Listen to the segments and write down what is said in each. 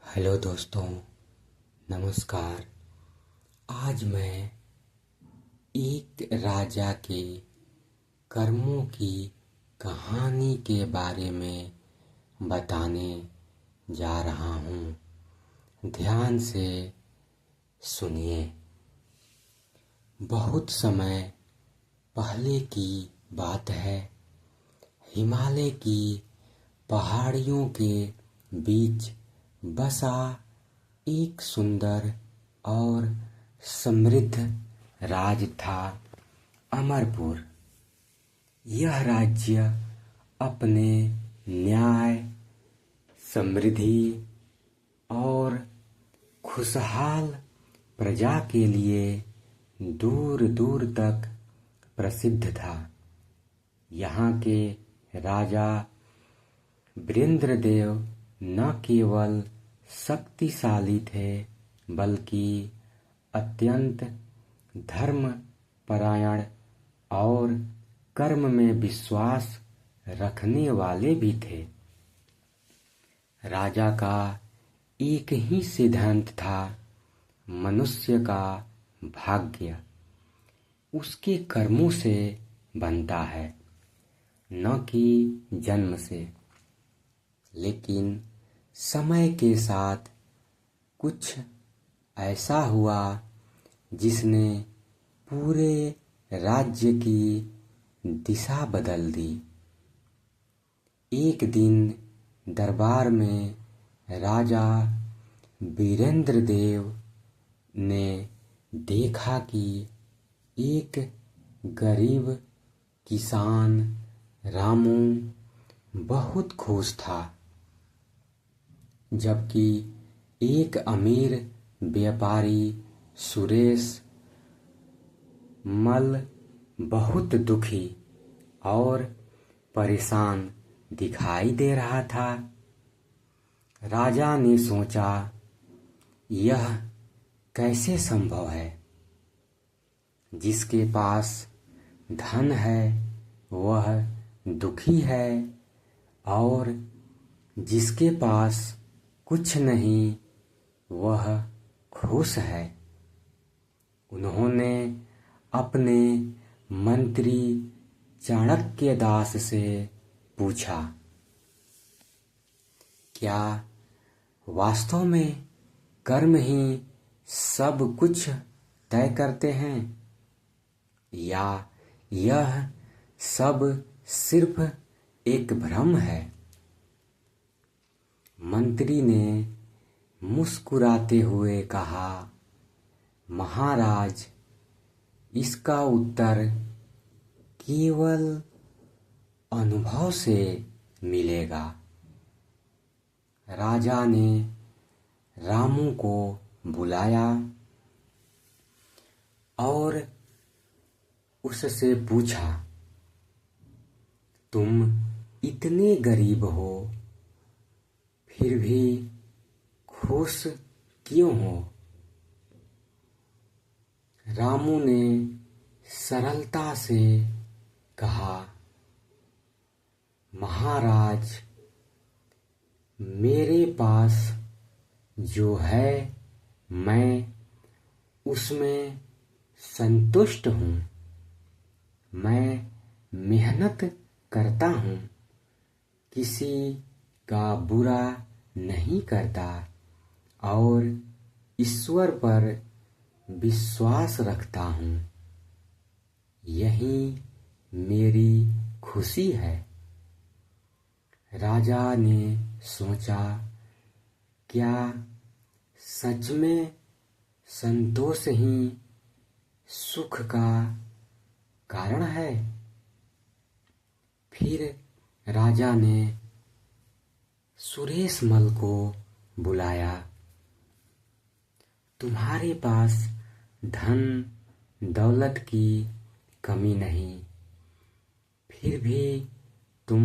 Hello दोस्तों, नमस्कार। आज मैं एक राजा के कर्मों की कहानी के बारे में बताने जा रहा हूँ। ध्यान से सुनिए। बहुत समय पहले की बात है। हिमालय की पहाड़ियों के बीच बसा एक सुंदर और समृद्ध राज्य था, अमरपुर। यह राज्य अपने न्याय, समृद्धि और खुशहाल प्रजा के लिए दूर दूर तक प्रसिद्ध था। यहाँ के राजा वीरेंद्रदेव न केवल शक्तिशाली थे, बल्कि अत्यंत धर्मपरायण और कर्म में विश्वास रखने वाले भी थे। राजा का एक ही सिद्धांत था, मनुष्य का भाग्य उसके कर्मों से बनता है, न कि जन्म से। लेकिन समय के साथ कुछ ऐसा हुआ जिसने पूरे राज्य की दिशा बदल दी। एक दिन दरबार में राजा वीरेंद्रदेव ने देखा कि एक गरीब किसान रामू बहुत खुश था, जबकि एक अमीर व्यापारी सुरेश मल बहुत दुखी और परेशान दिखाई दे रहा था। राजा ने सोचा, यह कैसे संभव है? जिसके पास धन है वह दुखी है, और जिसके पास कुछ नहीं वह खुश है। उन्होंने अपने मंत्री चाणक्य दास से पूछा, क्या वास्तव में कर्म ही सब कुछ तय करते हैं, या यह सब सिर्फ एक भ्रम है? मंत्री ने मुस्कुराते हुए कहा, महाराज, इसका उत्तर केवल अनुभव से मिलेगा। राजा ने रामू को बुलाया और उससे पूछा, तुम इतने गरीब हो, फिर भी खुश क्यों हो? रामू ने सरलता से कहा, महाराज, मेरे पास जो है मैं उसमें संतुष्ट हूँ। मैं मेहनत करता हूँ, किसी का बुरा नहीं करता और ईश्वर पर विश्वास रखता हूँ। यही मेरी खुशी है। राजा ने सोचा, क्या सच में संतोष ही सुख का कारण है? फिर राजा ने सुरेश मल को बुलाया। तुम्हारे पास धन दौलत की कमी नहीं, फिर भी तुम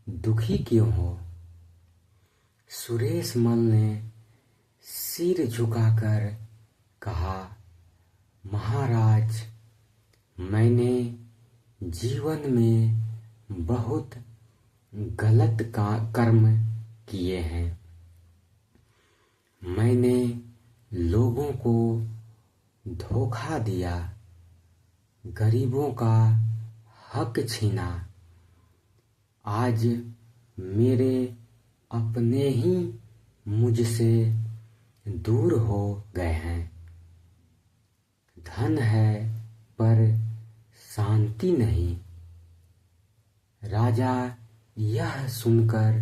दुखी क्यों हो? सुरेश मल ने सिर झुकाकर कहा, महाराज, मैंने जीवन में बहुत गलत कर्म किए हैं। मैंने लोगों को धोखा दिया, गरीबों का हक छीना। आज मेरे अपने ही मुझसे दूर हो गए हैं। धन है पर शांति नहीं। राजा यह सुनकर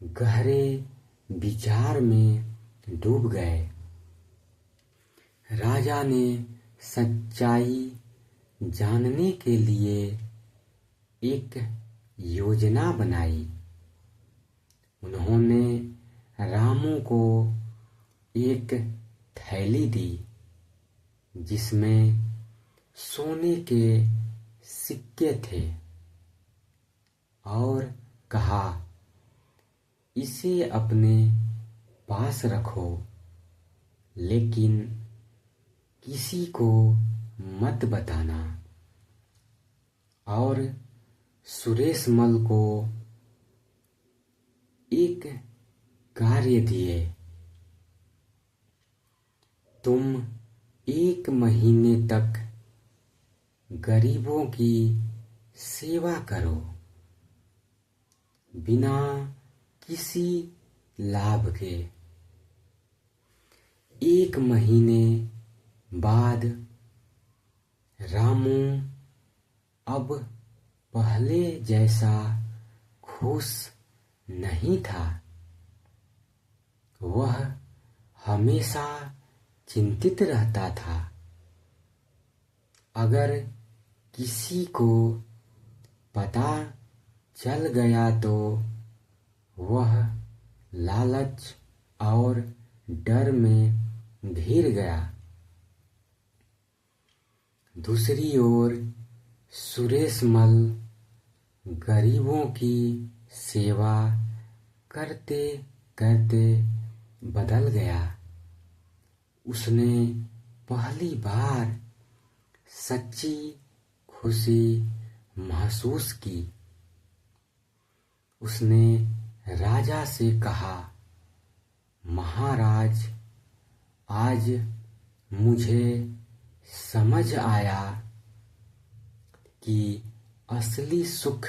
गहरे विचार में डूब गए। राजा ने सच्चाई जानने के लिए एक योजना बनाई। उन्होंने रामू को एक थैली दी जिसमें सोने के सिक्के थे और कहा, इसे अपने पास रखो, लेकिन किसी को मत बताना। और सुरेशमल को एक कार्य दिए। तुम 1 महीने तक गरीबों की सेवा करो, बिना किसी लाभ के। 1 महीने बाद रामू अब पहले जैसा खुश नहीं था। वह हमेशा चिंतित रहता था। अगर किसी को पता चल गया तो वह लालच और डर में घिर गया। दूसरी ओर सुरेशमल गरीबों की सेवा करते करते बदल गया। उसने पहली बार सच्ची खुशी महसूस की। उसने राजा से कहा, महाराज, आज मुझे समझ आया कि असली सुख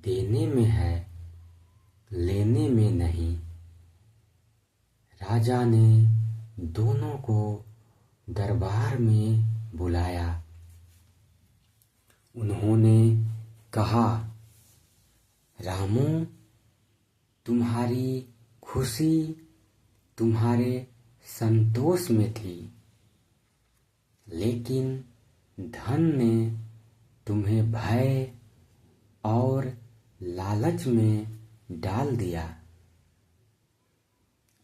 देने में है, लेने में नहीं। राजा ने दोनों को दरबार में बुलाया। उन्होंने कहा, रामू, तुम्हारी खुशी तुम्हारे संतोष में थी, लेकिन धन ने तुम्हें भय और लालच में डाल दिया।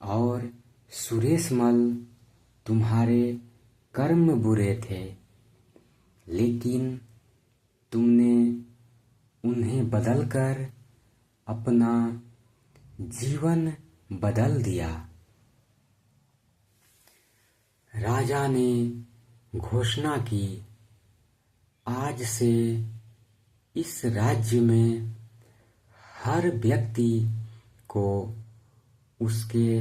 और सुरेशमल, तुम्हारे कर्म बुरे थे, लेकिन तुमने उन्हें बदलकर अपना जीवन बदल दिया। राजा ने घोषणा की, आज से इस राज्य में हर व्यक्ति को उसके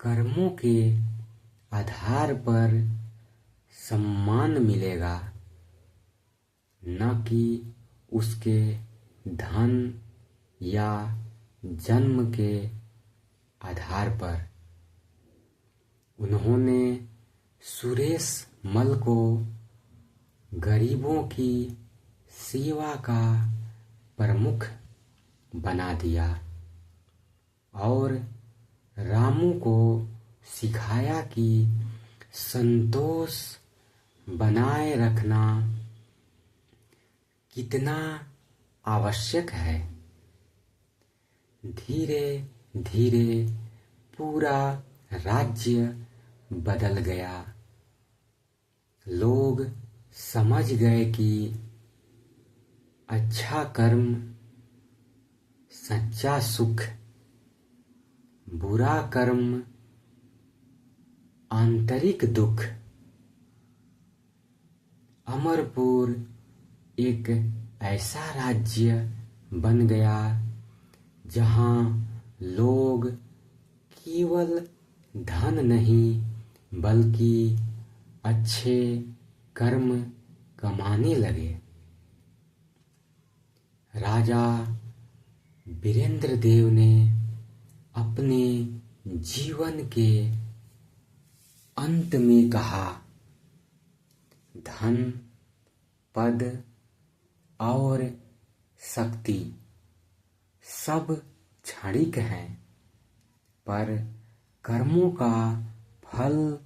कर्मों के आधार पर सम्मान मिलेगा, न कि उसके धन या जन्म के आधार पर। उन्होंने सुरेशमल को गरीबों की सेवा का प्रमुख बना दिया और रामू को सिखाया कि संतोष बनाए रखना कितना आवश्यक है। धीरे धीरे पूरा राज्य बदल गया। लोग समझ गए कि अच्छा कर्म सच्चा सुख, बुरा कर्म आंतरिक दुख। अमरपुर एक ऐसा राज्य बन गया जहां लोग केवल केवल धन नहीं बल्कि अच्छे कर्म कमाने लगे। राजा वीरेंद्र देव ने अपने जीवन के अंत में कहा, धन, पद और शक्ति सब क्षणिक हैं, पर कर्मों का फल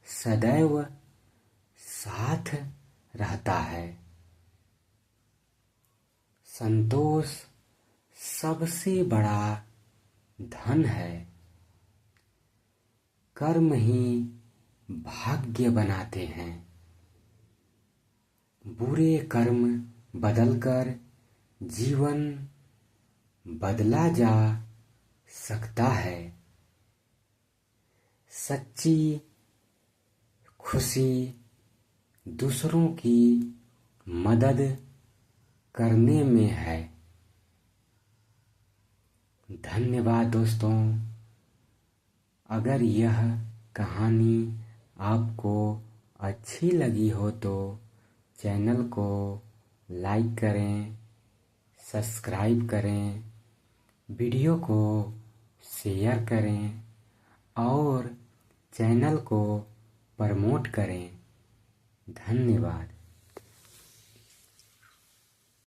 सदैव साथ रहता है। संतोष सबसे बड़ा धन है। कर्म ही भाग्य बनाते हैं। बुरे कर्म बदलकर जीवन बदला जा सकता है। सच्ची खुशी दूसरों की मदद करने में है। धन्यवाद दोस्तों। अगर यह कहानी आपको अच्छी लगी हो तो चैनल को लाइक करें, सब्सक्राइब करें, वीडियो को शेयर करें और चैनल को प्रमोट करें। धन्यवाद।